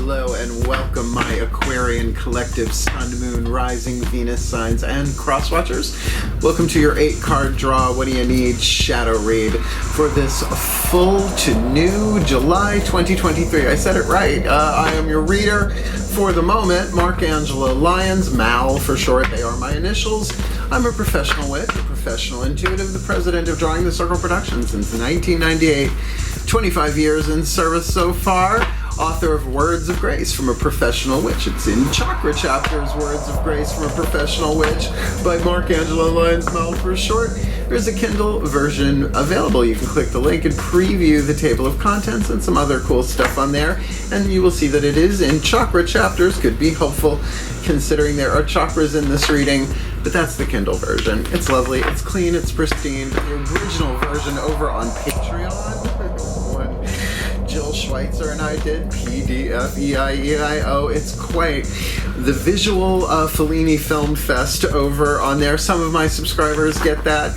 Hello and welcome my Aquarian collective Sun, Moon, Rising, Venus signs and cross-watchers. Welcome to your 8-card draw. What do you need? Shadow read for this full to new July 2023. I said it right. I am your reader for the moment, Angelo, Lyons, Mal for short. They are my initials. I'm a professional wit, a professional intuitive, the president of Drawing the Circle Productions since 1998. 25 years in service so far. Author of Words of Grace from a Professional Witch. It's in Chakra Chapters, Words of Grace from a Professional Witch by Angelo, Lyons, Mal for short. There's a Kindle version available. You can click the link and preview the table of contents and some other cool stuff on there, and you will see that it is in Chakra Chapters. Could be helpful considering there are chakras in this reading, but that's the Kindle version. It's lovely, it's clean, it's pristine. The original version over on Patreon, Jill Schweitzer and I did, PDFEIEIO. It's quite the visual Fellini Film Fest over on there. Some of my subscribers get that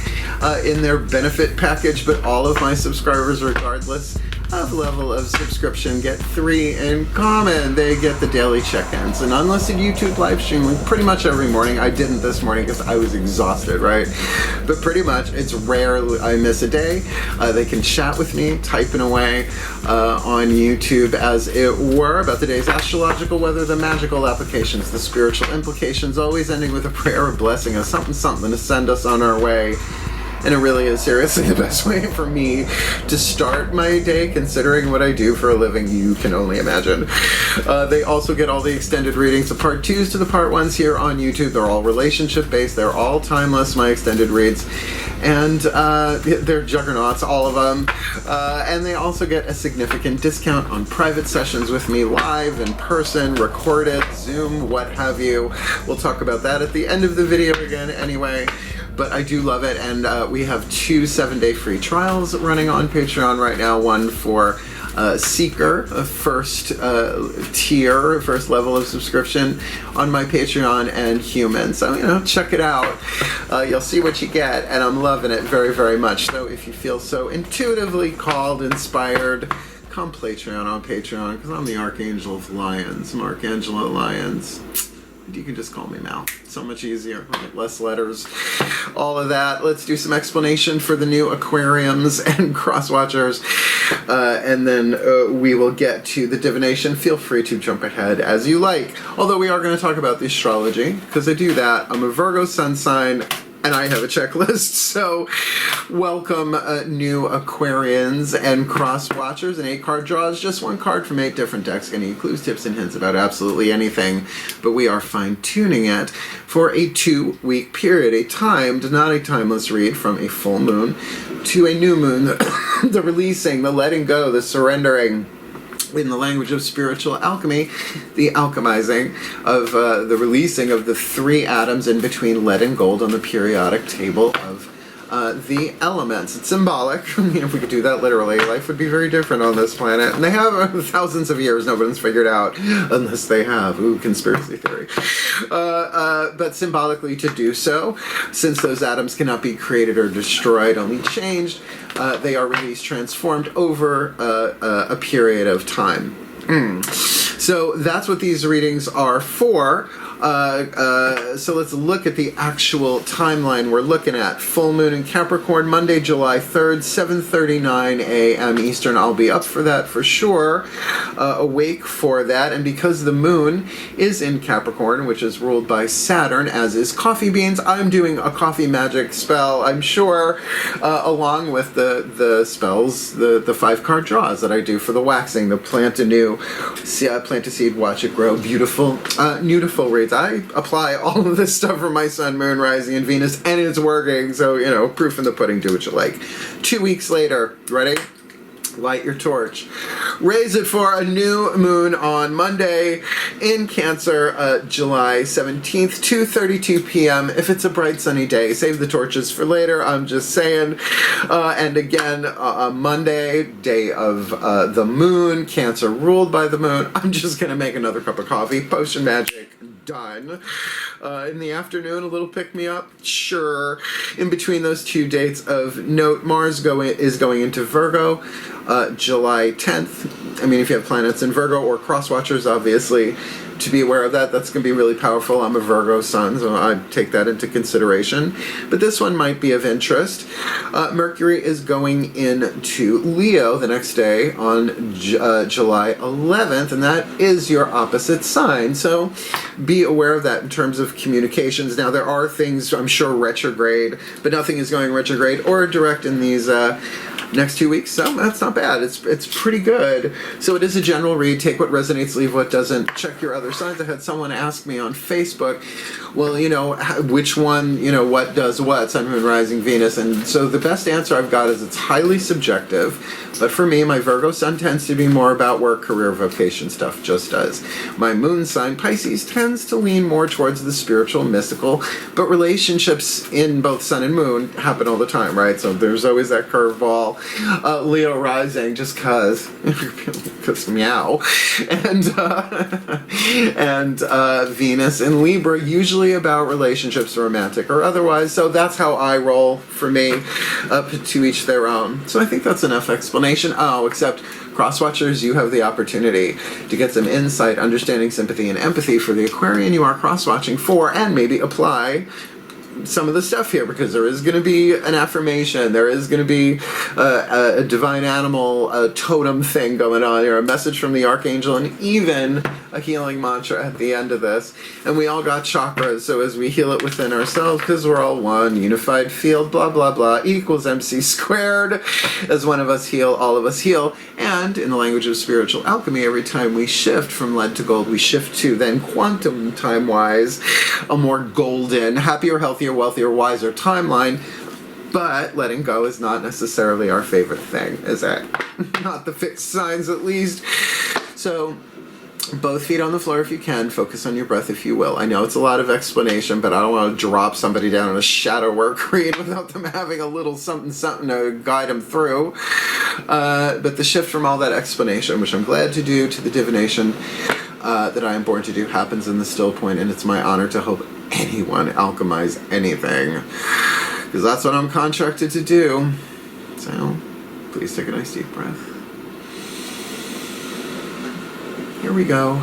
in their benefit package, but all of my subscribers, regardless of level of subscription, get 3 in common. They get the daily check-ins, an unlisted YouTube live stream pretty much every morning. I didn't this morning because I was exhausted, right? But pretty much, it's rare I miss a day. They can chat with me, typing away on YouTube, as it were, about the day's astrological weather, the magical applications, the spiritual implications, always ending with a prayer of blessing, a something to send us on our way. And it really is seriously the best way for me to start my day, considering what I do for a living. You can only imagine. They also get all the extended readings, the part 2s to the part 1s here on YouTube. They're all relationship based. They're all timeless, my extended reads. And they're juggernauts, all of them. And they also get a significant discount on private sessions with me, live, in person, recorded, Zoom, what have you. We'll talk about that at the end of the video again anyway. But I do love it, and we have 2 7-day free trials running on Patreon right now. One for Seeker, a first tier, first level of subscription on my Patreon, and Human. So, check it out. You'll see what you get, and I'm loving it very, very much. So if you feel so intuitively called, inspired, come Patreon on Patreon, because I'm the Archangel of Lyons. I'm Angelo Lyons. You can just call me Mal. So much easier, right? Less letters, all of that. Let's do some explanation for the new aquariums and cross-watchers, and then we will get to the divination. Feel free to jump ahead as you like. Although we are going to talk about the astrology, because I do that. I'm a Virgo sun sign, and I have a checklist. So welcome new Aquarians and cross-watchers. An 8-card draw is just 1 card from 8 different decks, and it includes tips and hints about absolutely anything, but we are fine-tuning it for a 2-week period, a timed, not a timeless read, from a full moon to a new moon, the releasing, the letting go, the surrendering, in the language of spiritual alchemy, the alchemizing of the releasing of the 3 atoms in between lead and gold on the periodic table of the elements. It's symbolic. I mean, if we could do that literally, life would be very different on this planet. And they have thousands of years, nobody's figured out, unless they have. Ooh, conspiracy theory. But symbolically to do so, since those atoms cannot be created or destroyed, only changed, they are released, transformed over a period of time. So that's what these readings are for. So let's look at the actual timeline we're looking at. Full moon in Capricorn, Monday, July 3rd, 7:39 a.m. Eastern. I'll be up for that for sure, awake for that. And because the moon is in Capricorn, which is ruled by Saturn, as is coffee beans, I'm doing a coffee magic spell, I'm sure, along with the spells, the 5-card draws that I do for the waxing, the plant anew, plant a seed, watch it grow, beautiful reads. I apply all of this stuff for my Sun, Moon, Rising, and Venus, and it's working. So, proof in the pudding, do what you like. 2 weeks later, ready? Light your torch. Raise it for a new moon on Monday in Cancer, July 17th, 2:32 p.m. If it's a bright sunny day, save the torches for later. I'm just saying. And again, Monday, day of the moon, Cancer ruled by the moon. I'm just going to make another cup of coffee. Potion magic. Done. In the afternoon, a little pick-me-up, sure. In between those 2 dates of note, Mars is going into Virgo, July 10th, I mean, if you have planets in Virgo or cross watchers, obviously, to be aware of that. That's going to be really powerful. I'm a Virgo sun, so I take that into consideration. But this one might be of interest. Mercury is going into Leo the next day on July 11th, and that is your opposite sign. So be aware of that in terms of communications. Now, there are things, I'm sure, retrograde, but nothing is going retrograde or direct in these next 2 weeks, so that's not bad. It's pretty good. So it is a general read. Take what resonates, leave what doesn't. Check your other signs. I had someone ask me on Facebook, well, you know, which one, you know, what does what, Sun, Moon, Rising, Venus, and so the best answer I've got is it's highly subjective, but for me, my Virgo Sun tends to be more about work, career, vocation stuff, just does. My Moon sign, Pisces, tends to lean more towards the spiritual, mystical, but relationships in both Sun and Moon happen all the time, right? So there's always that curveball. Leo Rising, just cause meow, and Venus in Libra, usually about relationships, romantic or otherwise. So that's how I roll for me, to each their own. So I think that's enough explanation. Oh, except crosswatchers, you have the opportunity to get some insight, understanding, sympathy, and empathy for the Aquarian you are crosswatching for, and maybe apply some of the stuff here, because there is going to be an affirmation, there is going to be a divine animal, a totem thing going on here, a message from the archangel, and even a healing mantra at the end of this. And we all got chakras, so as we heal it within ourselves, because we're all one unified field, blah blah blah, equals MC squared. As one of us heal, all of us heal. And in the language of spiritual alchemy, every time we shift from lead to gold, we shift to then quantum time wise a more golden, happier, healthier, wealthier, wiser timeline. But letting go is not necessarily our favorite thing, is it? Not the fixed signs, at least. So both feet on the floor if you can. Focus on your breath if you will. I know it's a lot of explanation, but I don't want to drop somebody down on a shadow work read without them having a little something to guide them through. But the shift from all that explanation, which I'm glad to do, to the divination that I am born to do, happens in the still point, and it's my honor to help anyone alchemize anything, because that's what I'm contracted to do. So please take a nice deep breath. Here we go.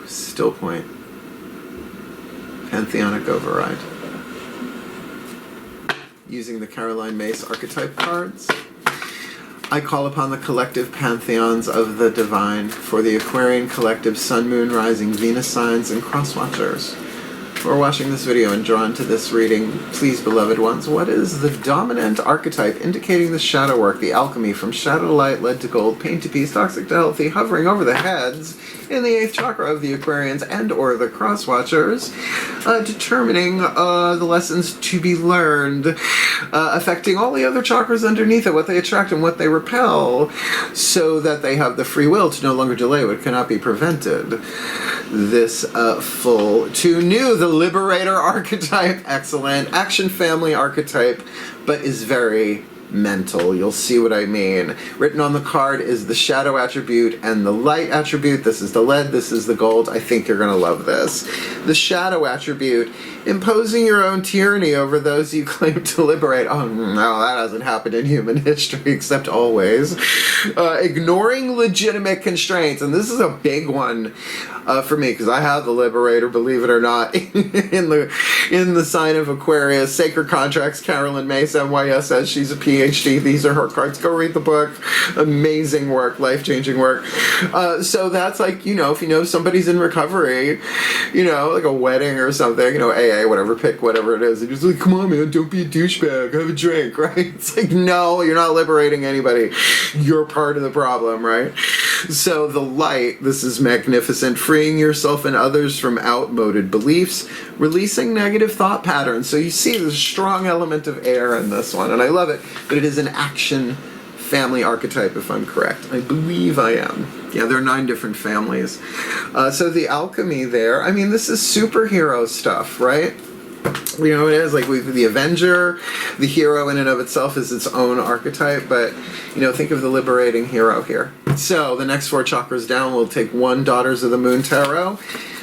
Still point. Pantheonic override. Using the Caroline Myss archetype cards, I call upon the collective pantheons of the divine for the Aquarian collective Sun, Moon, Rising, Venus signs, and crosswatchers. For watching this video and drawn to this reading, please, beloved ones, what is the dominant archetype indicating the shadow work, the alchemy from shadow to light, lead to gold, pain to peace, toxic to healthy, hovering over the heads in the 8th chakra of the Aquarians and or the crosswatchers, determining the lessons to be learned, affecting all the other chakras underneath it, what they attract and what they repel, so that they have the free will to no longer delay what cannot be prevented. This full to new, the Liberator archetype, excellent. Action family archetype, but is very mental. You'll see what I mean. Written on the card is the shadow attribute and the light attribute. This is the lead, this is the gold. I think you're going to love this. The shadow attribute, imposing your own tyranny over those you claim to liberate. Oh no, that hasn't happened in human history, except always. Ignoring legitimate constraints, and this is a big one for me, because I have the Liberator, believe it or not, in the sign of Aquarius. Sacred Contracts, Caroline Myss, NYS, says she's a PhD. These are her cards. Go read the book. Amazing work, life-changing work. So that's like, you know, if you know somebody's in recovery, you know, like a wedding or something, you know, AA, whatever, pick whatever it is. And just like, come on, man, don't be a douchebag. Have a drink, right? It's like, no, you're not liberating anybody. You're part of the problem, right? So the light, this is magnificent. Freeing yourself and others from outmoded beliefs, releasing negative thought patterns. So you see there's a strong element of air in this one, and I love it, but it is an action family archetype, if I'm correct. I believe I am. Yeah, there are 9 different families. So the alchemy there, I mean, this is superhero stuff, right? You know, it is like the Avenger, the hero in and of itself is its own archetype, but, you know, think of the liberating hero here. So the next 4 chakras down, we'll take 1 Daughters of the Moon Tarot,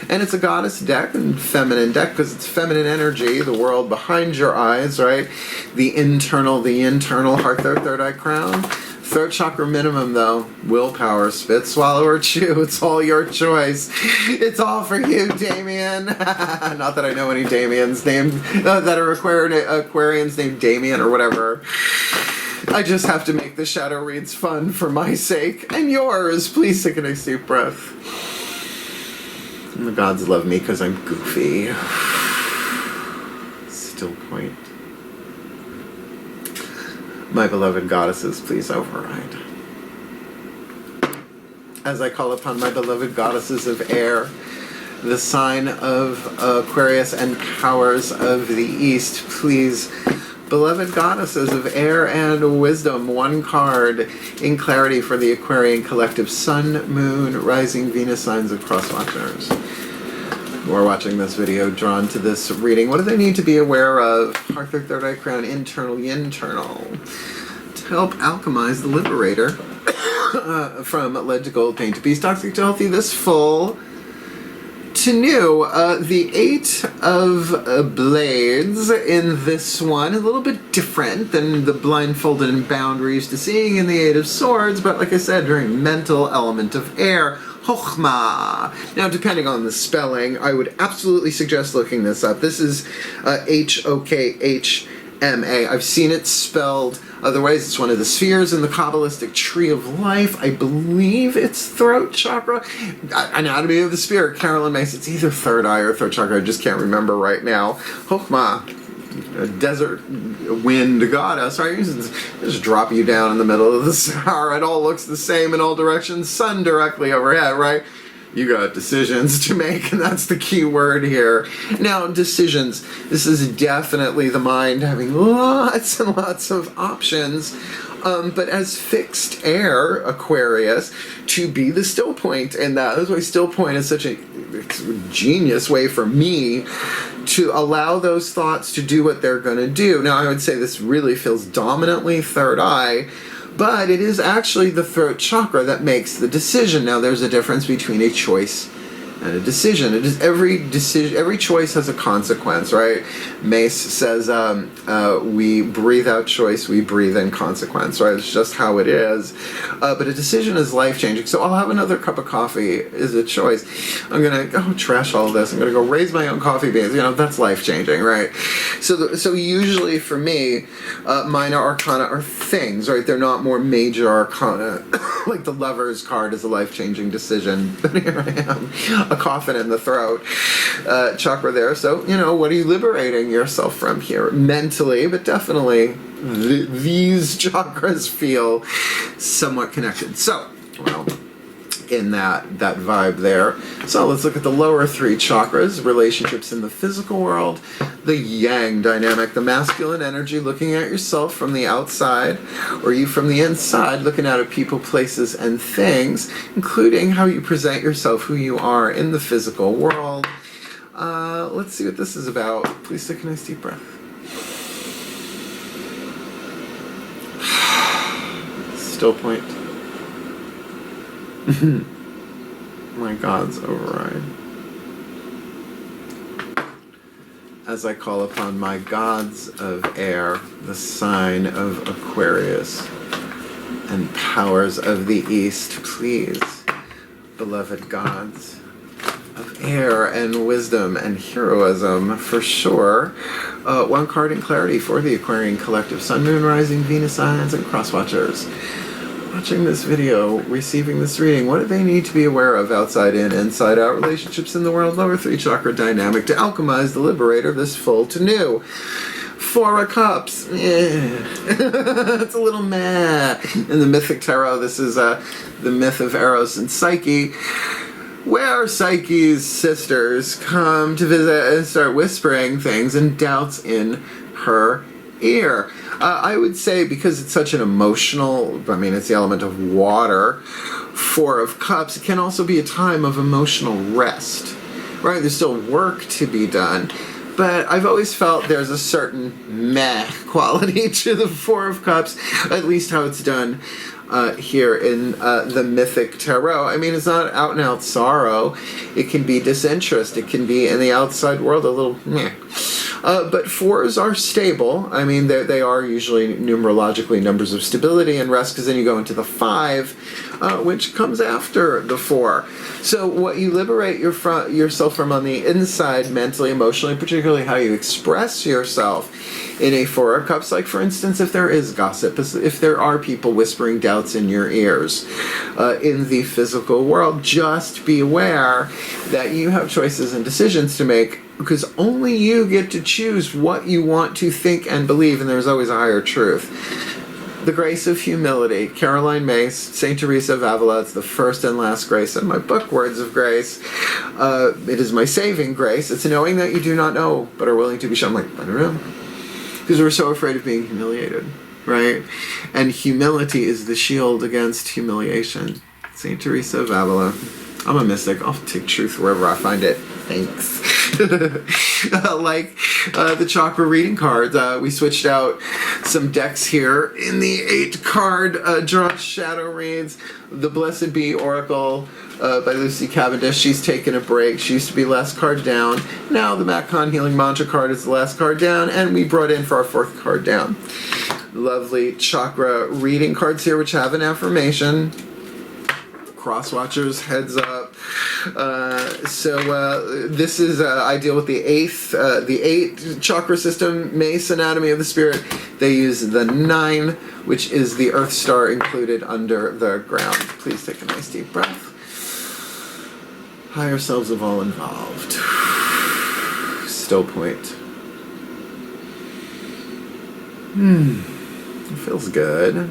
and it's a goddess deck and feminine deck because it's feminine energy, the world behind your eyes, right? The internal heart, third eye crown. Throat chakra minimum, though. Willpower. Spit, swallow, or chew. It's all your choice. It's all for you, Damien. Not that I know any Damiens named that are Aquarians named Damien or whatever. I just have to make the shadow reads fun for my sake and yours. Please take a nice deep breath. And the gods love me because I'm goofy. Still point. My beloved goddesses, please override. As I call upon my beloved goddesses of air, the sign of Aquarius and powers of the East, please, beloved goddesses of air and wisdom, one card in clarity for the Aquarian collective Sun, Moon, Rising, Venus signs of cross-watchers who are watching this video, drawn to this reading. What do they need to be aware of? Heart, their third eye crown, internal, internal. To help alchemize the Liberator from lead to gold, pain to peace, toxic to healthy, this full to new. The Eight of Blades in this one, a little bit different than the blindfolded and bound we're used to seeing in the Eight of Swords, but like I said, very mental, element of air. Chokhmah. Now, depending on the spelling, I would absolutely suggest looking this up. This is Hokhma. I've seen it spelled other ways. It's one of the spheres in the Kabbalistic Tree of Life. I believe it's throat chakra. Anatomy of the Spirit, Carolyn Mace. It's either third eye or throat chakra. I just can't remember right now. Chokhmah. A desert wind goddess, right? Just drop you down in the middle of the Sahara. It all looks the same in all directions. Sun directly overhead, right? You got decisions to make, and that's the key word here. Now, decisions. This is definitely the mind having lots and lots of options. But as fixed air, Aquarius, to be the still point, and that's why still point is such a genius way for me to allow those thoughts to do what they're going to do. Now, I would say this really feels dominantly third eye, but it is actually the throat chakra that makes the decision. Now, there's a difference between a choice and a decision. It is every choice has a consequence, right? Mace says, we breathe out choice, we breathe in consequence, right? It's just how it is. But a decision is life-changing. So I'll have another cup of coffee is a choice. I'm going to go trash all this. I'm going to go raise my own coffee beans. You know, that's life-changing, right? So usually for me, minor arcana are things, right? They're not more major arcana. Like the Lover's card is a life-changing decision. But here I am. A coffin in the throat chakra there. So, you know, what are you liberating yourself from here? Mentally, but definitely these chakras feel somewhat connected. So, well, in that vibe there. So let's look at the lower three chakras, relationships in the physical world, the yang dynamic, the masculine energy looking at yourself from the outside, or you from the inside looking out at people, places, and things, including how you present yourself, who you are in the physical world. Let's see what this is about. Please take a nice deep breath. Still point. My gods override. As I call upon my gods of air, the sign of Aquarius, and powers of the East, please, beloved gods of air and wisdom and heroism, for sure. One card in clarity for the Aquarian collective Sun, Moon, Rising, Venus signs, and cross-watchers. Watching this video, receiving this reading, what do they need to be aware of outside in, inside out, relationships in the world, lower three chakra dynamic, to alchemize the Liberator, this full to new? Four of Cups. It's a little meh. In the Mythic Tarot, this is the myth of Eros and Psyche, where Psyche's sisters come to visit and start whispering things and doubts in her ear. I would say, because it's such an emotional, I mean, it's the element of water, Four of Cups, it can also be a time of emotional rest, right? There's still work to be done, but I've always felt there's a certain meh quality to the Four of Cups, at least how it's done here in the Mythic Tarot. I mean, it's not out and out sorrow. It can be disinterest. It can be in the outside world a little meh. But fours are stable. I mean, they are usually numerologically numbers of stability and rest, because then you go into the 5, which comes after the 4. So what you liberate yourself from on the inside, mentally, emotionally, particularly how you express yourself in a 4 of Cups, like for instance, if there is gossip, if there are people whispering doubts in your ears in the physical world, just be aware that you have choices and decisions to make, because only you get to choose what you want to think and believe, and there's always a higher truth. The grace of humility. Caroline Myss, St. Teresa of Avila. It's the first and last grace in my book, Words of Grace. It is my saving grace. It's knowing that you do not know, but are willing to be shown. I'm like, I don't know. Because we're so afraid of being humiliated, right? And humility is the shield against humiliation. St. Teresa of Avila. I'm a mystic. I'll take truth wherever I find it. Thanks. Like the chakra reading cards, we switched out some decks here in the 8-card draw shadow reads. The Blessed Bee Oracle by Lucy Cavendish. She's taken a break. She used to be last card down. Now the Macon Healing Mantra card is the last card down, and we brought in for our 4th card down. Lovely chakra reading cards here, which have an affirmation. Cross watchers, heads up. This is I deal with the 8th chakra system, Mace Anatomy of the Spirit. They use the 9, which is the Earth Star included under the ground. Please take a nice deep breath. Higher selves of all involved. Still point. It feels good.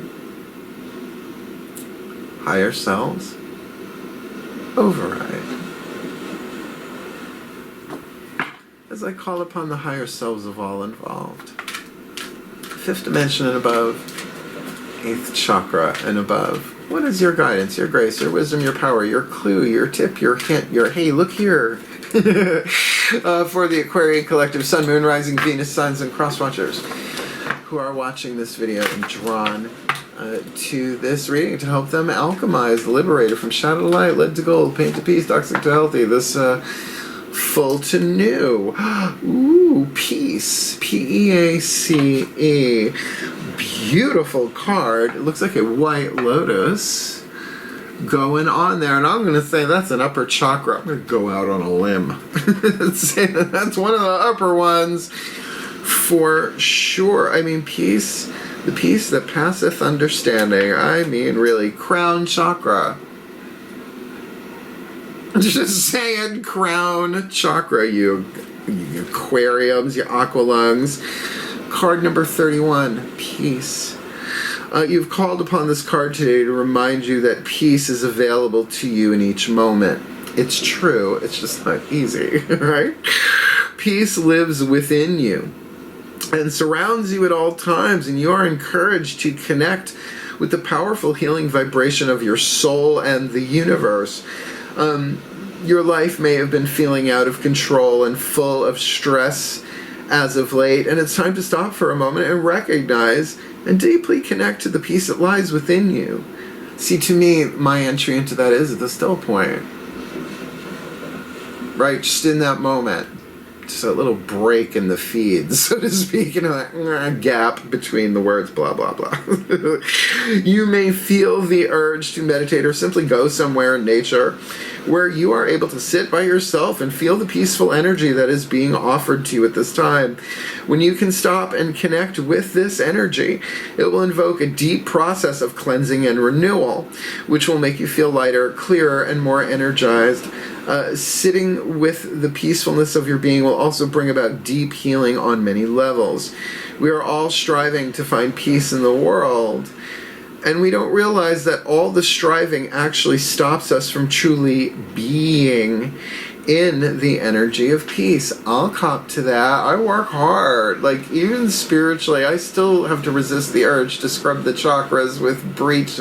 Higher selves. Override. As I call upon the higher selves of all involved. 5th dimension and above. 8th chakra and above. What is your guidance, your grace, your wisdom, your power, your clue, your tip, your hint, your hey, look here? For the Aquarian Collective Sun, Moon, Rising, Venus, Signs, and Cross Watchers who are watching this video and drawn to this reading to help them alchemize the Liberator from shadow to light, lead to gold, pain to peace, toxic to healthy, this full to new. Ooh, peace. P-E-A-C-E. Beautiful card. It looks like a white lotus going on there, and I'm going to say that's an upper chakra. I'm going to go out on a limb. Say that that's one of the upper ones for sure. I mean, peace. The peace that passeth understanding. I mean, really, crown chakra. Just saying, crown chakra, you aquariums, you aqua lungs. Card number 31, peace. You've called upon this card today to remind you that peace is available to you in each moment. It's true, it's just not easy, right? Peace lives within you and surrounds you at all times, and you are encouraged to connect with the powerful healing vibration of your soul and the universe. Your life may have been feeling out of control and full of stress as of late, and it's time to stop for a moment and recognize and deeply connect to the peace that lies within you. See, to me, my entry into that is at the still point. Right, just in that moment. Just a little break in the feed, so to speak, a gap between the words, blah, blah, blah. You may feel the urge to meditate or simply go somewhere in nature where you are able to sit by yourself and feel the peaceful energy that is being offered to you at this time. When you can stop and connect with this energy, it will invoke a deep process of cleansing and renewal, which will make you feel lighter, clearer, and more energized. Sitting with the peacefulness of your being will also bring about deep healing on many levels. We are all striving to find peace in the world, and we don't realize that all the striving actually stops us from truly being in the energy of peace. I'll cop to that. I work hard. Like, even spiritually, I still have to resist the urge to scrub the chakras with bleach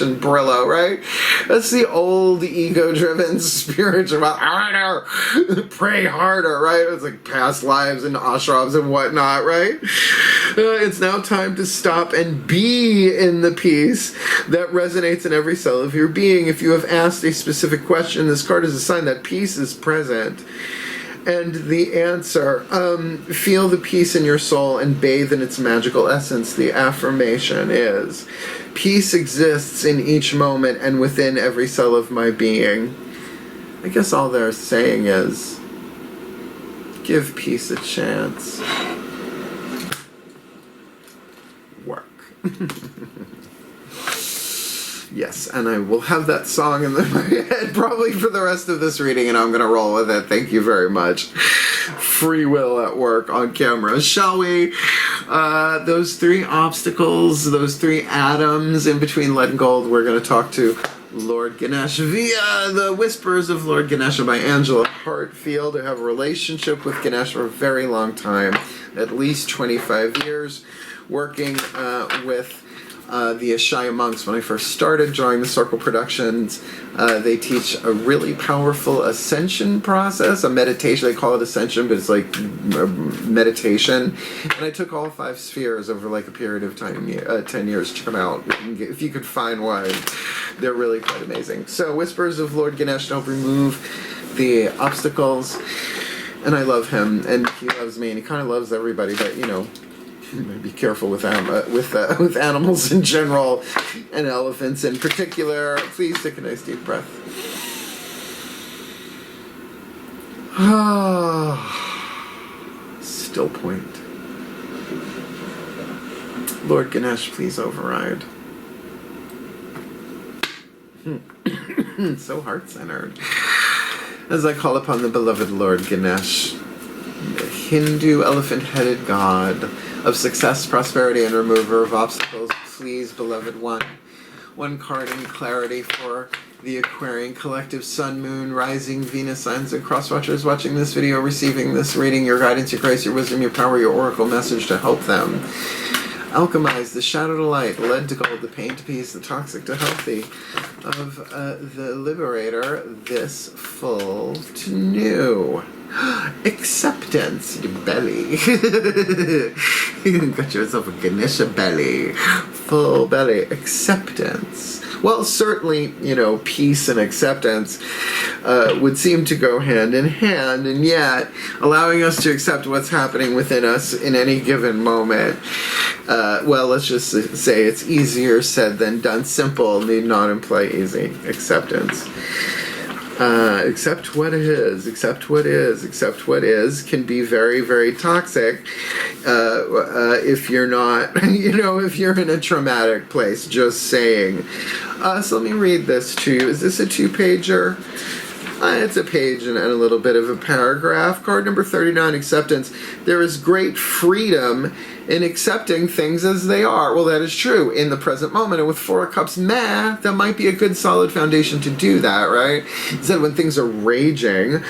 and Brillo, right? That's the old ego-driven spiritual, harder, pray harder, right? It's like past lives and ashrams and whatnot, right? It's now time to stop and be in the peace that resonates in every cell of your being. If you have asked a specific question, this card is a sign that peace is present. And the answer, feel the peace in your soul and bathe in its magical essence. The affirmation is, peace exists in each moment and within every cell of my being. I guess all they're saying is, give peace a chance. Work. Yes, and I will have that song in my head probably for the rest of this reading, and I'm going to roll with it. Thank you very much. Free will at work on camera. Shall we? Those three obstacles, those three atoms in between lead and gold, we're going to talk to Lord Ganesh via the Whispers of Lord Ganesha by Angelo. Heartfield. I have a relationship with Ganesh for a very long time, at least 25 years, working with the Ashaya monks. When I first started drawing the Circle Productions, they teach a really powerful ascension process, a meditation. They call it ascension, but it's like meditation. And I took all 5 spheres over like a period of time, 10 years. Check them out if you could find one. They're really quite amazing. So Whispers of Lord Ganesh to help remove the obstacles. And I love him, and he loves me, and he kind of loves everybody, but you know, be careful with animals in general, and elephants in particular. Please take a nice deep breath. Still point. Lord Ganesh, please override. So heart-centered. As I call upon the beloved Lord Ganesh, the Hindu elephant-headed god of success, prosperity, and remover of obstacles, please, beloved one card in clarity for the Aquarian collective Sun, Moon, Rising, Venus signs, and cross watchers watching this video, receiving this reading, your guidance, your grace, your wisdom, your power, your oracle message to help them alchemize the shadow to light, lead to gold, the pain to peace, the toxic to healthy of the Liberator, this full to new. Acceptance, your belly. You got yourself a Ganesha belly. Full belly. Acceptance. Well, certainly, you know, peace and acceptance would seem to go hand in hand, and yet allowing us to accept what's happening within us in any given moment, well, let's just say it's easier said than done. Simple need not imply easy. Acceptance. Accept what is, accept what is, accept what is can be very, very toxic if you're not, you know, if you're in a traumatic place, just saying. So let me read this to you. Is this a 2-pager? It's a page and a little bit of a paragraph. Card number 39, acceptance. There is great freedom in accepting things as they are. Well, that is true in the present moment. And with 4 of Cups, that might be a good solid foundation to do that, right? Instead, when things are raging,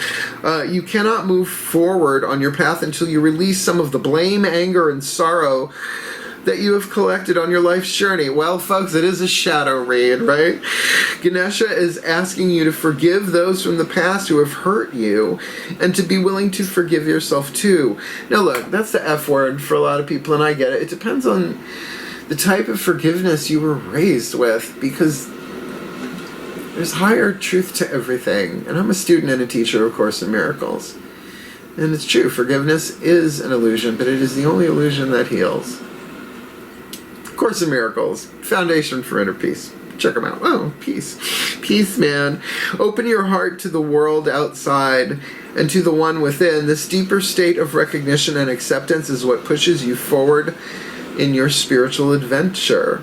you cannot move forward on your path until you release some of the blame, anger, and sorrow that you have collected on your life's journey. Well, folks, it is a shadow read, right? Ganesha is asking you to forgive those from the past who have hurt you and to be willing to forgive yourself too. Now look, that's the F word for a lot of people, and I get it. It depends on the type of forgiveness you were raised with, because there's higher truth to everything. And I'm a student and a teacher of Course in Miracles. And it's true, forgiveness is an illusion, but it is the only illusion that heals. Course in Miracles, foundation for inner peace. Check them out. Oh, peace. Peace, man. Open your heart to the world outside and to the one within. This deeper state of recognition and acceptance is what pushes you forward in your spiritual adventure.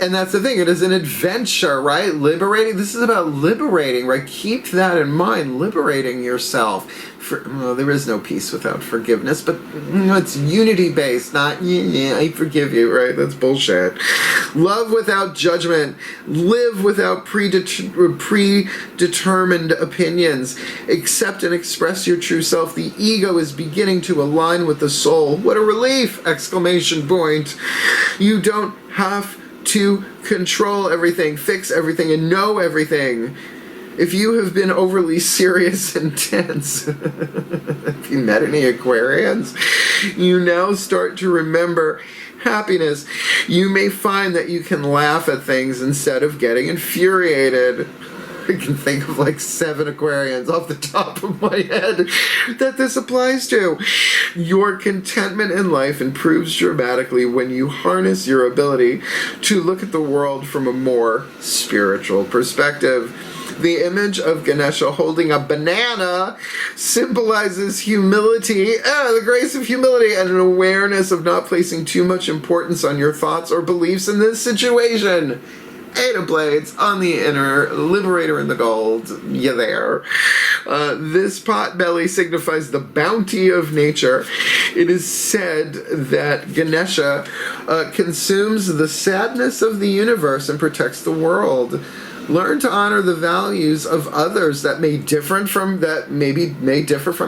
And that's the thing, it is an adventure, right? Liberating, this is about liberating, right? Keep that in mind, liberating yourself. Well, there is no peace without forgiveness, but it's unity-based, not, I forgive you, right? That's bullshit. Love without judgment. Live without predetermined opinions. Accept and express your true self. The ego is beginning to align with the soul. What a relief! Exclamation point. You don't have to control everything, fix everything, and know everything. If you have been overly serious and tense, if you met any Aquarians, you now start to remember happiness. You may find that you can laugh at things instead of getting infuriated. I can think of like 7 Aquarians off the top of my head that this applies to. Your contentment in life improves dramatically when you harness your ability to look at the world from a more spiritual perspective. The image of Ganesha holding a banana symbolizes humility, the grace of humility, and an awareness of not placing too much importance on your thoughts or beliefs in this situation. 8 of Blades on the inner, Liberator in the gold, you there. This pot belly signifies the bounty of nature. It is said that Ganesha consumes the sadness of the universe and protects the world. Learn to honor the values of others that may differ from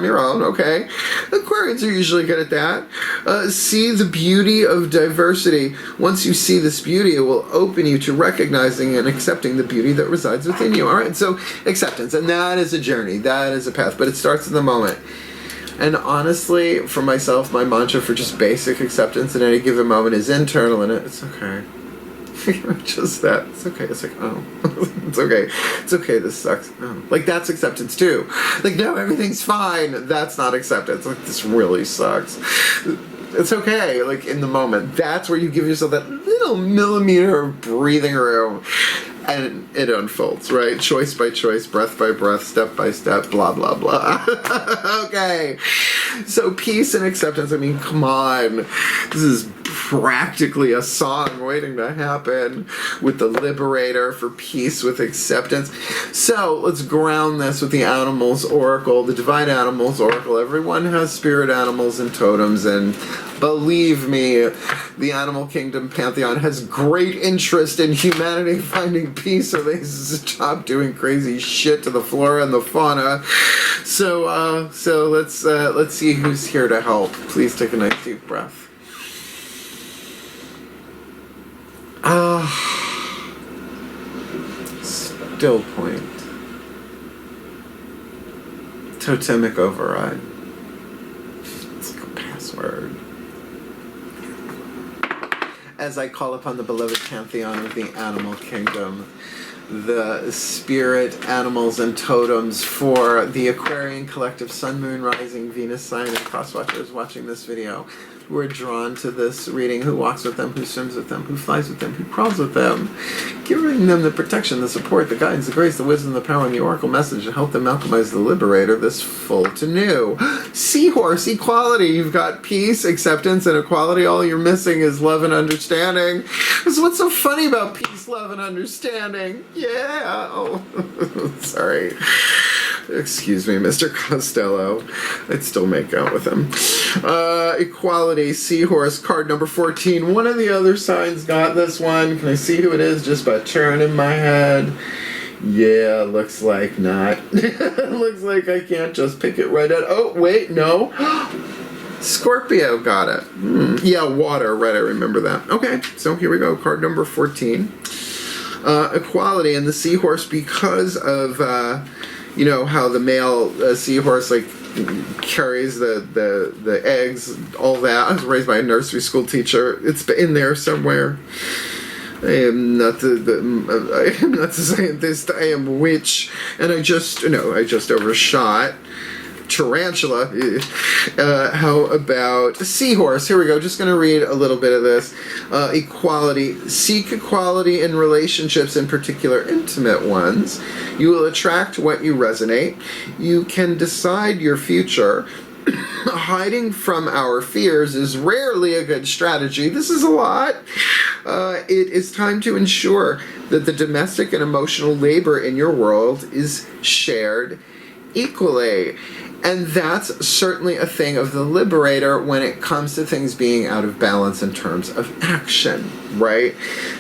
your own, okay? Aquarians are usually good at that. See the beauty of diversity. Once you see this beauty, it will open you to recognizing and accepting the beauty that resides within you. All right, so acceptance, and that is a journey, that is a path, but it starts in the moment. And honestly, for myself, my mantra for just basic acceptance in any given moment is internal, and it's okay. Just that. It's okay. It's like, oh, it's okay. It's okay. This sucks. Oh. Like, that's acceptance too. Like, no, everything's fine. That's not acceptance. Like, this really sucks. It's okay. Like, in the moment. That's where you give yourself that little millimeter of breathing room. And it unfolds, right? Choice by choice, breath by breath, step by step, blah, blah, blah. Okay. So peace and acceptance, I mean, come on. This is practically a song waiting to happen with the Liberator for peace with acceptance. So let's ground this with the Animals Oracle, the Divine Animals Oracle. Everyone has spirit animals and totems, and believe me, the Animal Kingdom Pantheon has great interest in humanity finding peace so they stop doing crazy shit to the flora and the fauna. So let's see who's here to help. Please take a nice deep breath. Still point. Totemic override. It's like a password. As I call upon the beloved pantheon of the animal kingdom, the spirit animals and totems for the Aquarian collective Sun, Moon, Rising, Venus sign, and cross-watchers watching this video, who are drawn to this reading, who walks with them, who swims with them, who flies with them, who crawls with them, giving them the protection, the support, the guidance, the grace, the wisdom, the power, and the oracle message to help them alchemize the Liberator, this full to new. Seahorse, equality. You've got peace, acceptance, and equality. All you're missing is love and understanding. This is what's so funny about peace, love, and understanding. Yeah. Oh, sorry. Excuse me, Mr. Costello. I'd still make out with him. Equality, Seahorse, card number 14. One of the other signs got this one. Can I see who it is just by turning my head? Yeah, looks like not. Looks like I can't just pick it right out. Oh, wait, no. Scorpio got it. Yeah, water, right, I remember that. Okay, so here we go, card number 14. Equality and the Seahorse, because of... you know how the male seahorse like carries the eggs, all that. I was raised by a nursery school teacher. It's in there somewhere. I am not I am not a scientist. I am a witch, and I just overshot. Tarantula. How about seahorse? Here we go. Just going to read a little bit of this. Equality. Seek equality in relationships, in particular intimate ones. You will attract what you resonate. You can decide your future. Hiding from our fears is rarely a good strategy. This is a lot. It is time to ensure that the domestic and emotional labor in your world is shared equally. And that's certainly a thing of the Liberator when it comes to things being out of balance in terms of action, right?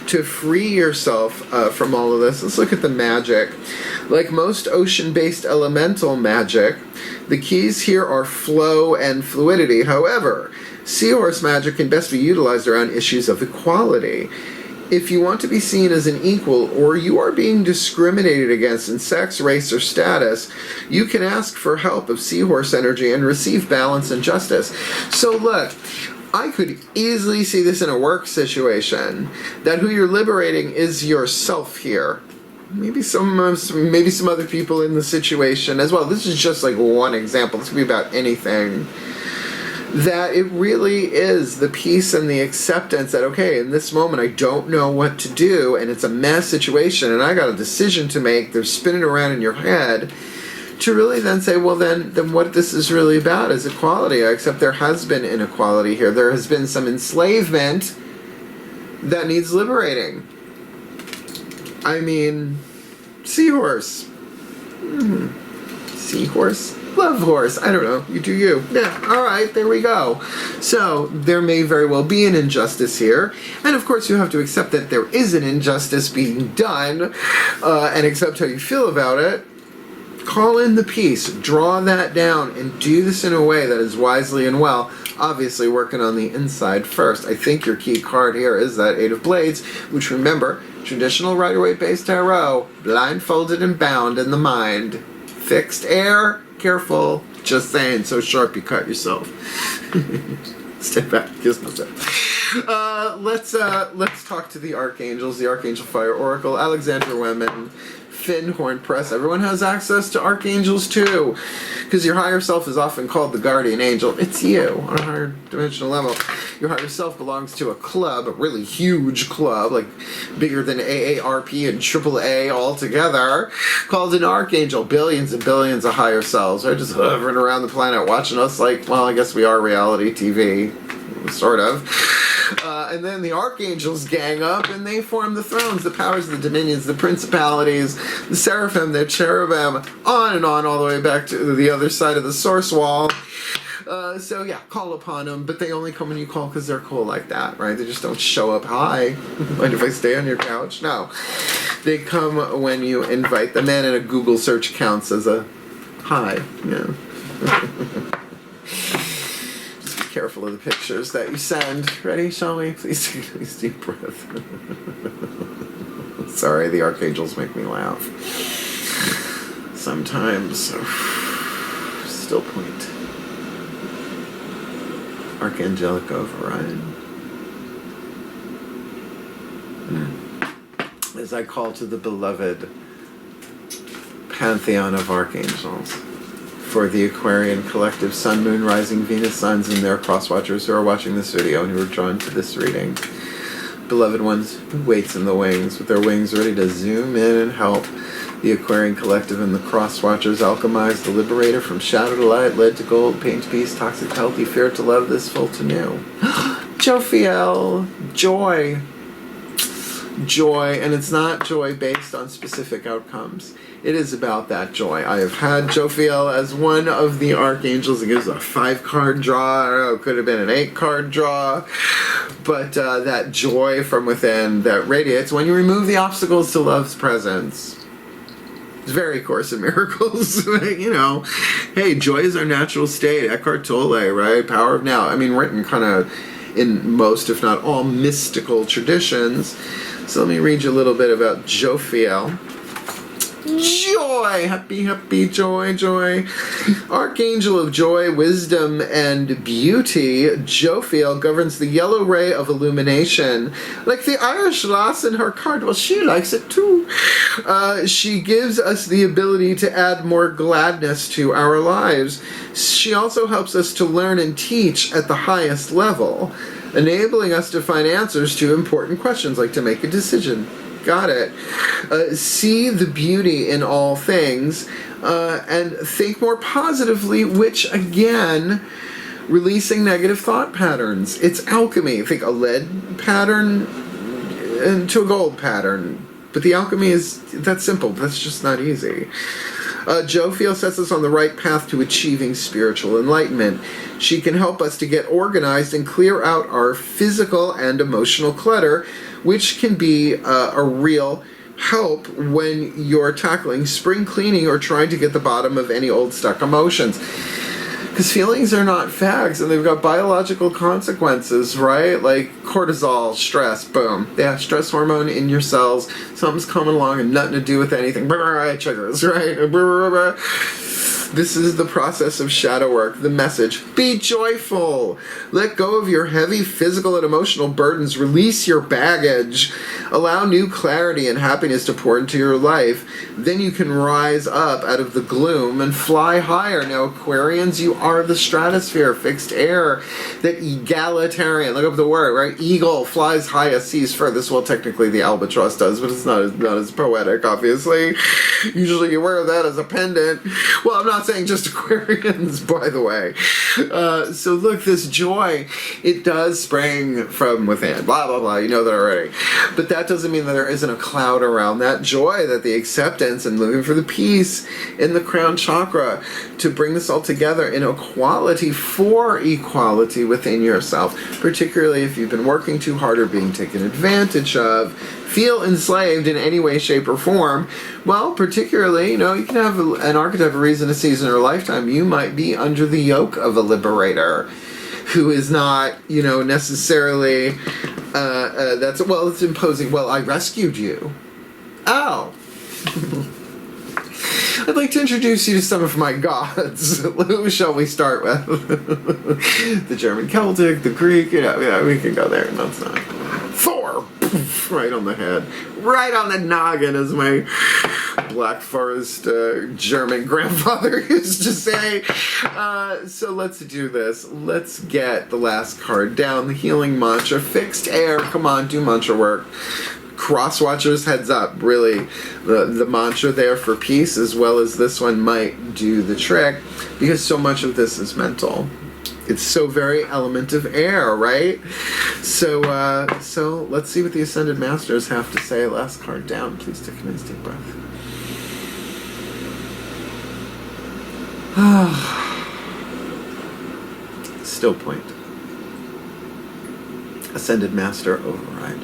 To free yourself from all of this, let's look at the magic. Like most ocean-based elemental magic, the keys here are flow and fluidity. However, Seahorse magic can best be utilized around issues of equality. If you want to be seen as an equal, or you are being discriminated against in sex, race, or status, you can ask for help of seahorse energy and receive balance and justice. So look, I could easily see this in a work situation, that who you're liberating is yourself here. Maybe some other people in the situation as well. This is just like one example. This could be about anything. That it really is the peace and the acceptance that, okay, in this moment I don't know what to do, and it's a mess situation, and I got a decision to make. They're spinning around in your head. To really then say, well, then what this is really about is equality. Except there has been inequality here. There has been some enslavement that needs liberating. I mean, seahorse. Seahorse? Love horse. I don't know. You do you. Yeah. All right. There we go. So there may very well be an injustice here. And of course you have to accept that there is an injustice being done and accept how you feel about it. Call in the peace. Draw that down and do this in a way that is wisely and well. Obviously working on the inside first. I think your key card here is that Eight of Blades, which, remember, traditional Rider-Waite based tarot, blindfolded and bound in the mind. Fixed air. Careful, just saying, so sharp you cut yourself. Step back, kiss myself. Let's talk to the archangels, the Archangel Fire Oracle, Alexandra Women, Finn Horn Press. Everyone has access to archangels too, because your higher self is often called the guardian angel. It's you on a higher dimensional level. Your higher self belongs to a club, a really huge club, like bigger than AARP and AAA all together, called an archangel. Billions and billions of higher selves are just hovering around the planet watching us like, well, I guess we are reality TV, sort of. And then the archangels gang up and they form the thrones, the powers, the dominions, the principalities, the seraphim, the cherubim, on and on all the way back to the other side of the source wall. So yeah, call upon them, but they only come when you call because they're cool like that, right? They just don't show up, hi, mind if I stay on your couch? No. They come when you invite them in, and a Google search counts as a hi, yeah. Careful of the pictures that you send. Ready, shall we? Please take a nice deep breath. Sorry, the archangels make me laugh. Sometimes. Still point. Archangelic override. As I call to the beloved pantheon of archangels, for the Aquarian collective Sun, Moon, Rising, Venus signs and their cross-watchers who are watching this video and who are drawn to this reading. Beloved ones who waits in the wings with their wings ready to zoom in and help the Aquarian collective and the cross-watchers alchemize the Liberator from shadow to light, lead to gold, pain to peace, toxic to healthy, fear to love, this full to new. Jophiel, joy. Joy, and it's not joy based on specific outcomes. It is about that joy. I have had Jophiel as one of the archangels. It gives a 5-card draw. I don't know, it could have been an 8-card draw. But that joy from within that radiates when you remove the obstacles to love's presence. It's very Course in Miracles. You know, hey, joy is our natural state. Eckhart Tolle, right? Power of Now. I mean, written kind of in most, if not all, mystical traditions. So let me read you a little bit about Jophiel. Joy! Happy, happy, joy, joy. Archangel of joy, wisdom, and beauty, Jophiel governs the yellow ray of illumination. Like the Irish lass in her card, well, she likes it too. She gives us the ability to add more gladness to our lives. She also helps us to learn and teach at the highest level, enabling us to find answers to important questions, like to make a decision. Got it. See the beauty in all things and think more positively, which, again, releasing negative thought patterns. It's alchemy. Think a lead pattern into a gold pattern. But the alchemy is that simple. That's just not easy. Jophiel sets us on the right path to achieving spiritual enlightenment. She can help us to get organized and clear out our physical and emotional clutter, which can be a real help when you're tackling spring cleaning or trying to get the bottom of any old stuck emotions. Because feelings are not facts, and they've got biological consequences, right? Like cortisol, stress, boom. Yeah, stress hormone in your cells. Something's coming along and nothing to do with anything. Triggers, right? This is the process of shadow work. The message: be joyful. Let go of your heavy physical and emotional burdens. Release your baggage. Allow new clarity and happiness to pour into your life. Then you can rise up out of the gloom and fly higher. Now, Aquarians, you are the stratosphere, fixed air, that egalitarian. Look up the word, right? Eagle flies highest, sees furthest. Well, technically the albatross does, but it's not as poetic, obviously. Usually you wear that as a pendant. Well, I'm not saying just Aquarians, by the way. So look, this joy, it does spring from within. Blah, blah, blah. You know that already. But that doesn't mean that there isn't a cloud around that joy, that the acceptance and looking for the peace in the crown chakra to bring this all together in equality for equality within yourself, particularly if you've been working too hard or being taken advantage of, feel enslaved in any way, shape, or form. Well, particularly, you know, you can have an archetype, a reason, a season, or a lifetime. You might be under the yoke of a liberator who is not, you know, necessarily, it's imposing, well, I rescued you. Oh. I'd like to introduce you to some of my gods. Who shall we start with? The German Celtic, the Greek, yeah, we can go there. No, it's not. Thor! Right on the head. Right on the noggin, as my Black Forest German grandfather used to say. So let's do this. Let's get the last card down. The healing mantra. Fixed air. Come on, do mantra work. Cross watchers, heads up. Really, the mantra there for peace, as well as this one, might do the trick, because so much of this is mental. It's so very element of air, right? So let's see what the Ascended Masters have to say. Last card down. Please take a nice deep breath. Still point. Ascended Master override.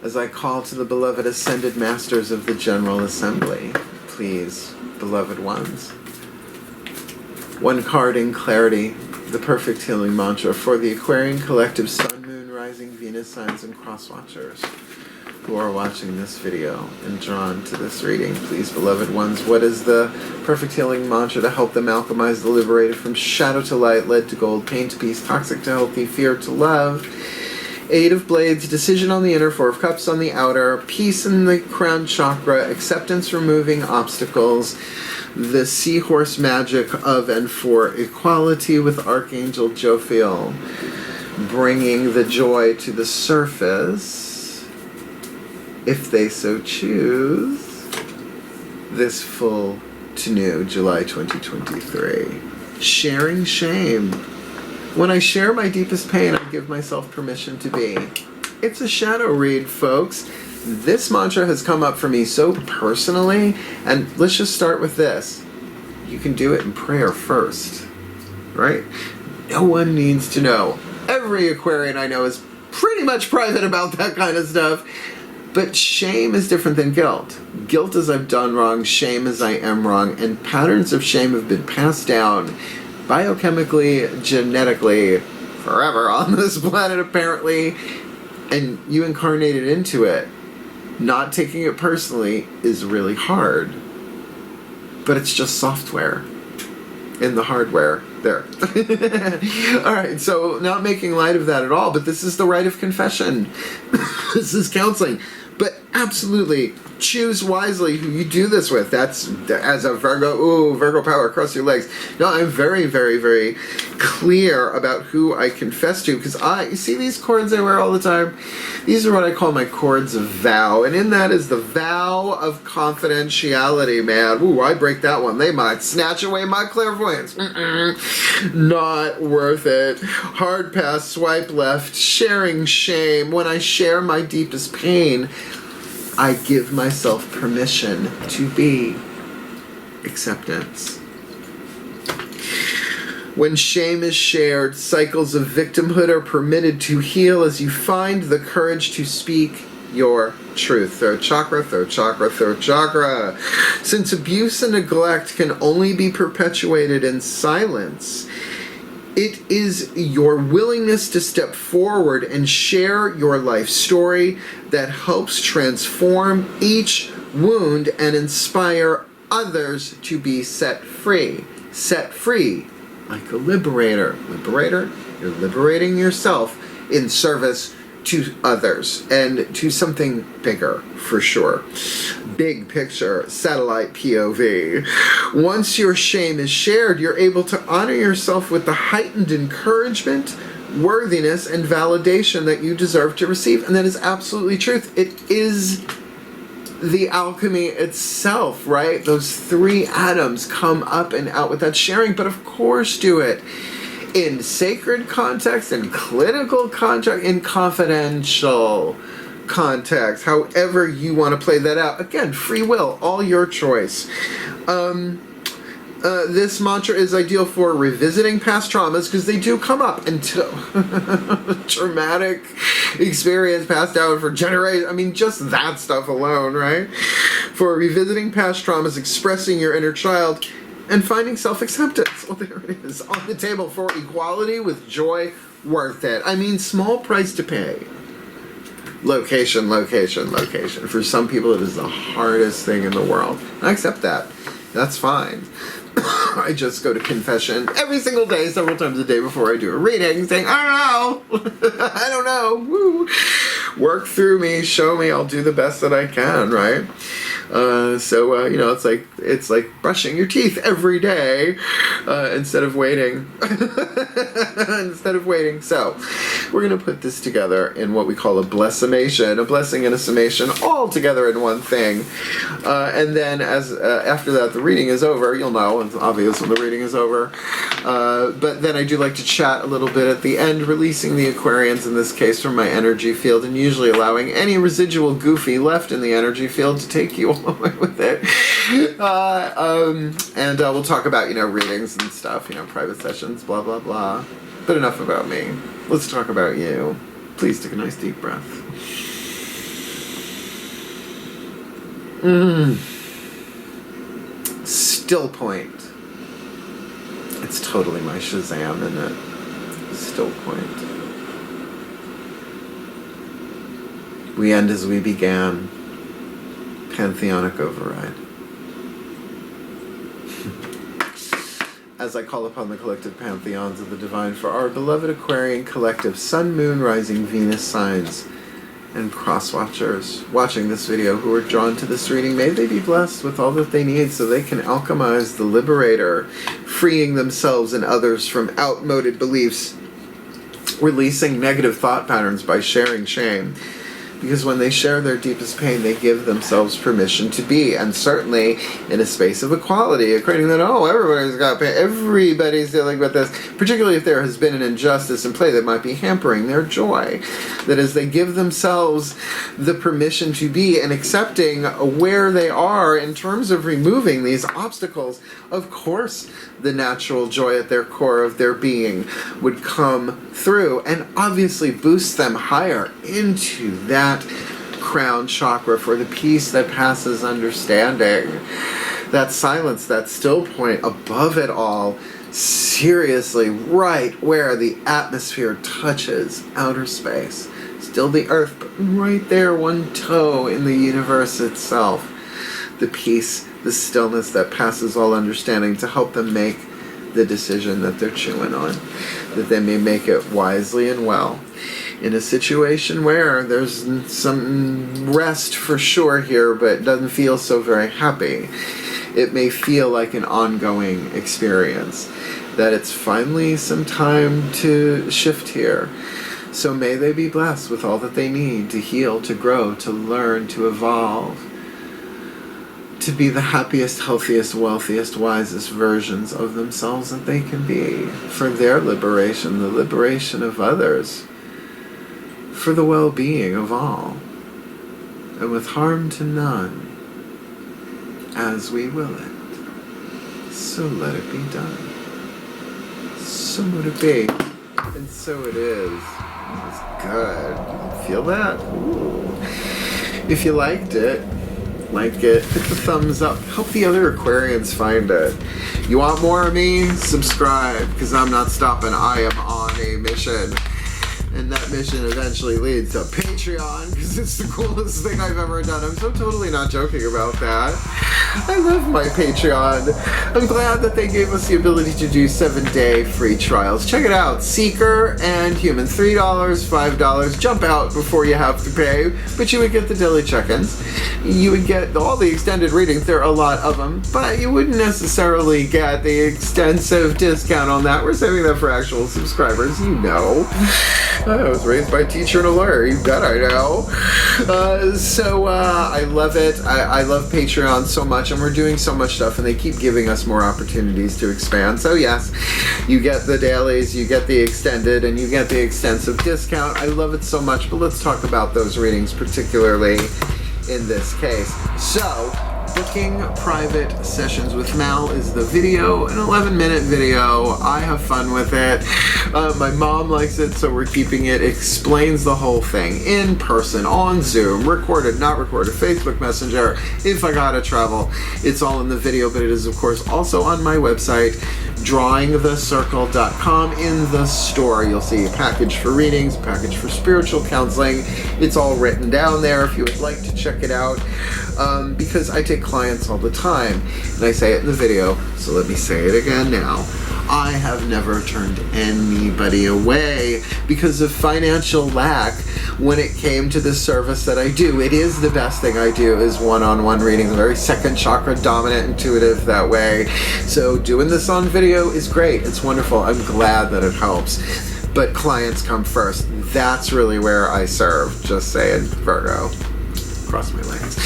As I call to the beloved Ascended Masters of the General Assembly, please, beloved ones, one card in clarity, the perfect healing mantra for the Aquarian collective Sun, Moon, Rising, Venus signs, and cross watchers who are watching this video and drawn to this reading. Please, beloved ones, what is the perfect healing mantra to help them alchemize the liberated from shadow to light, lead to gold, pain to peace, toxic to healthy, fear to love, Eight of Blades, decision on the inner, Four of Cups on the outer, peace in the crown chakra, acceptance, removing obstacles, the seahorse magic of and for equality with Archangel Jophiel, bringing the joy to the surface, if they so choose, this full to new July 2023. Sharing shame. When I share my deepest pain, I give myself permission to be. It's a shadow read, folks. This mantra has come up for me so personally, and let's just start with this. You can do it in prayer first, right? No one needs to know. Every Aquarian I know is pretty much private about that kind of stuff. But shame is different than guilt. Guilt is I've done wrong, shame is I am wrong, and patterns of shame have been passed down biochemically, genetically, forever on this planet apparently, and you incarnated into it. Not taking it personally is really hard, but it's just software in the hardware there. Alright, so not making light of that at all, but this is the rite of confession. This is counseling. But absolutely, choose wisely who you do this with. That's, as a Virgo, ooh, Virgo power, cross your legs. No, I'm very, very, very clear about who I confess to, because you see these cords I wear all the time? These are what I call my cords of vow, and in that is the vow of confidentiality, man. Ooh, I break that one. They might snatch away my clairvoyance. Not worth it. Hard pass, swipe left, sharing shame. When I share my deepest pain, I give myself permission to be acceptance. When shame is shared, cycles of victimhood are permitted to heal as you find the courage to speak your truth. Third chakra, third chakra, third chakra. Since abuse and neglect can only be perpetuated in silence, it is your willingness to step forward and share your life story that helps transform each wound and inspire others to be set free. Set free like a liberator. Liberator, you're liberating yourself in service to others and to something bigger, for sure. Big picture, satellite POV. Once your shame is shared, you're able to honor yourself with the heightened encouragement, worthiness, and validation that you deserve to receive. And that is absolutely truth. It is the alchemy itself, right? Those three atoms come up and out with that sharing, but of course do it in sacred context, in clinical context, in confidential context, however you want to play that out. Again, free will, all your choice. This mantra is ideal for revisiting past traumas because they do come up until traumatic experience passed down for generations. I mean, just that stuff alone, right? For revisiting past traumas, expressing your inner child, and finding self-acceptance. Well, there it is, on the table for equality with joy, worth it. I mean, small price to pay. Location, location, location. For some people, it is the hardest thing in the world. I accept that. That's fine. I just go to confession every single day, several times a day before I do a reading, saying, I don't know. I don't know. Woo. Work through me, show me, I'll do the best that I can, right? You know, it's like brushing your teeth every day instead of waiting. Instead of waiting. So we're going to put this together in what we call a blessimation, a blessing and a summation, all together in one thing. And then after that, the reading is over. You'll know, it's obvious when the reading is over. But then I do like to chat a little bit at the end, releasing the Aquarians in this case from my energy field, and usually allowing any residual goofy left in the energy field to take you all the way with it. And we'll talk about, you know, readings and stuff, you know, private sessions, blah, blah, blah. But enough about me. Let's talk about you. Please take a nice deep breath. Still point. It's totally my Shazam, isn't it? Still point. We end as we began. Pantheonic override. As I call upon the collective pantheons of the divine for our beloved Aquarian collective Sun, Moon, Rising, Venus signs and cross-watchers watching this video who are drawn to this reading, may they be blessed with all that they need so they can alchemize the Liberator, freeing themselves and others from outmoded beliefs, releasing negative thought patterns by sharing shame. Because when they share their deepest pain, they give themselves permission to be, and certainly in a space of equality, equating that, oh, everybody's got pain, everybody's dealing with this, particularly if there has been an injustice in play that might be hampering their joy. That as they give themselves the permission to be and accepting where they are in terms of removing these obstacles, of course the natural joy at their core of their being would come through and obviously boost them higher into that crown chakra for the peace that passes understanding. That silence, that still point above it all, seriously right where the atmosphere touches outer space. Still the earth, but right there, one toe in the universe itself. The peace, the stillness that passes all understanding to help them make the decision that they're chewing on, that they may make it wisely and well. In a situation where there's some rest for sure here, but it doesn't feel so very happy. It may feel like an ongoing experience, that it's finally some time to shift here. So may they be blessed with all that they need to heal, to grow, to learn, to evolve, to be the happiest, healthiest, wealthiest, wisest versions of themselves that they can be, for their liberation, the liberation of others, for the well-being of all, and with harm to none, as we will it. So let it be done. So let it be. And so it is. It's good. Feel that? Ooh. If you liked it, like it, hit the thumbs up, help the other Aquarians find it. You want more of me? Subscribe, because I'm not stopping. I am on a mission. And that mission eventually leads to Patreon, because it's the coolest thing I've ever done. I'm so totally not joking about that. I love my Patreon. I'm glad that they gave us the ability to do 7-day free trials. Check it out. Seeker and Human. $3, $5. Jump out before you have to pay, but you would get the daily check-ins. You would get all the extended readings. There are a lot of them, but you wouldn't necessarily get the extensive discount on that. We're saving that for actual subscribers, you know. I was raised by a teacher and a lawyer. You bet I know. I love it. I love Patreon so much, and we're doing so much stuff, and they keep giving us more opportunities to expand. So yes, you get the dailies, you get the extended, and you get the extensive discount. I love it so much, but let's talk about those readings, particularly in this case. So, booking private sessions with Mal is the video, an 11-minute video. I have fun with it. My mom likes it, so we're keeping it. Explains the whole thing in person, on Zoom, recorded, not recorded, Facebook Messenger, if I gotta travel. It's all in the video, but it is, of course, also on my website, drawingthecircle.com. In the store, you'll see a package for readings, a package for spiritual counseling. It's all written down there if you would like to check it out. Because I take clients all the time, and I say it in the video, so let me say it again now. I have never turned anybody away because of financial lack when it came to the service that I do. It is the best thing I do, is one-on-one readings. I'm very second chakra dominant, intuitive that way. So doing this on video is great. It's wonderful. I'm glad that it helps. But clients come first. That's really where I serve. Just saying, Virgo. Cross my legs.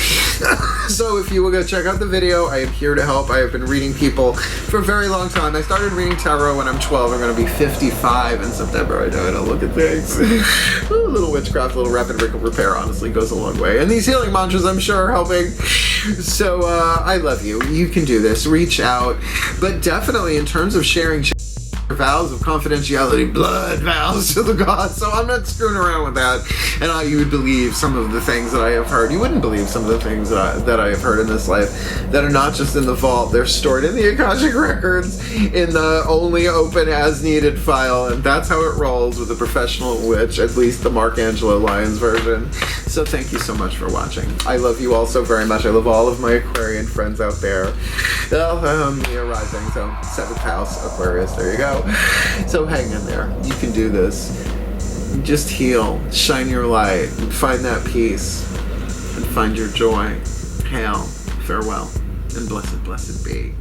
So if you will go check out the video, I am here to help. I have been reading people for a very long time. I started reading tarot when I'm 12. I'm going to be 55 in September. I know I don't look at things. A little witchcraft, a little rapid wrinkle repair honestly goes a long way. And these healing mantras I'm sure are helping. So I love you. You can do this. Reach out. But definitely in terms of sharing vows of confidentiality, blood vows to the gods. So I'm not screwing around with that. And you would believe some of the things that I have heard. You wouldn't believe some of the things that I have heard in this life that are not just in the vault. They're stored in the Akashic Records in the only open as needed file. And that's how it rolls with a professional witch, at least the Angelo Lyons version. So thank you so much for watching. I love you all so very much. I love all of my Aquarian friends out there. Leo rising, so 7th house, Aquarius, there you go. So hang in there. You can do this. Just heal, shine your light, and find that peace, and find your joy. Hail, farewell, and blessed, blessed be.